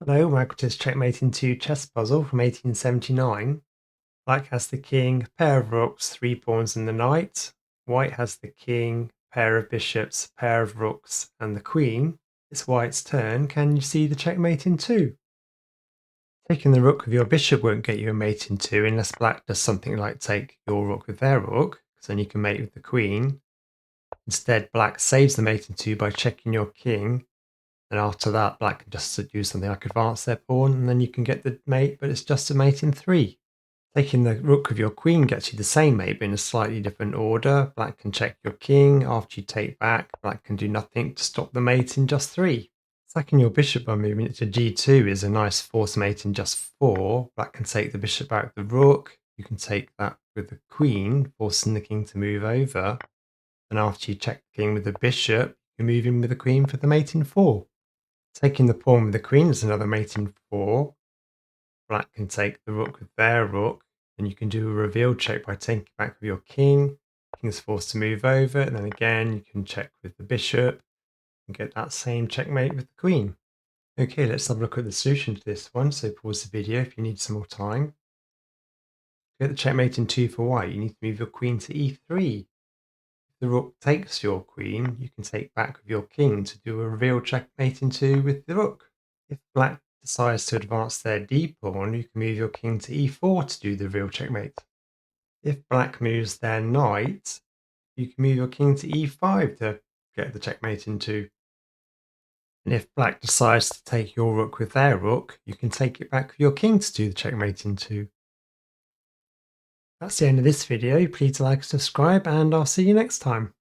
Hello, welcome to this Checkmate in 2 chess puzzle from 1879. Black has the king, pair of rooks, 3 pawns and the knight. White has the king, pair of bishops, pair of rooks and the queen. It's white's turn. Can you see the checkmate in 2? Taking the rook with your bishop won't get you a mate in 2 unless black does something like take your rook with their rook, because then you can mate with the queen. Instead, black saves the mate in 2 by checking your king. And after that, black can just do something like advance their pawn, and then you can get the mate, but it's just a mate in 3. Taking the rook with your queen gets you the same mate, but in a slightly different order. Black can check your king. After you take back, black can do nothing to stop the mate in just 3. Sacking your bishop by moving it to g2 is a nice force mate in just 4. Black can take the bishop back with the rook. You can take that with the queen, forcing the king to move over. And after you check the king with the bishop, you move in with the queen for the mate in 4. Taking the pawn with the queen is another mate in 4. Black can take the rook with their rook, and you can do a reveal check by taking back with your king. King's forced to move over, and then again you can check with the bishop and get that same checkmate with the queen. Okay, let's have a look at the solution to this one. So pause the video if you need some more time. To get the checkmate in 2 for white, you need to move your queen to e3. If the rook takes your queen, you can take back with your king to do a reveal checkmate in 2 with the rook. If black decides to advance their d-pawn, you can move your king to e4 to do the real checkmate. If black moves their knight, you can move your king to e5 to get the checkmate in 2. And if black decides to take your rook with their rook, you can take it back with your king to do the checkmate in 2. That's the end of this video. Please like and subscribe, and I'll see you next time.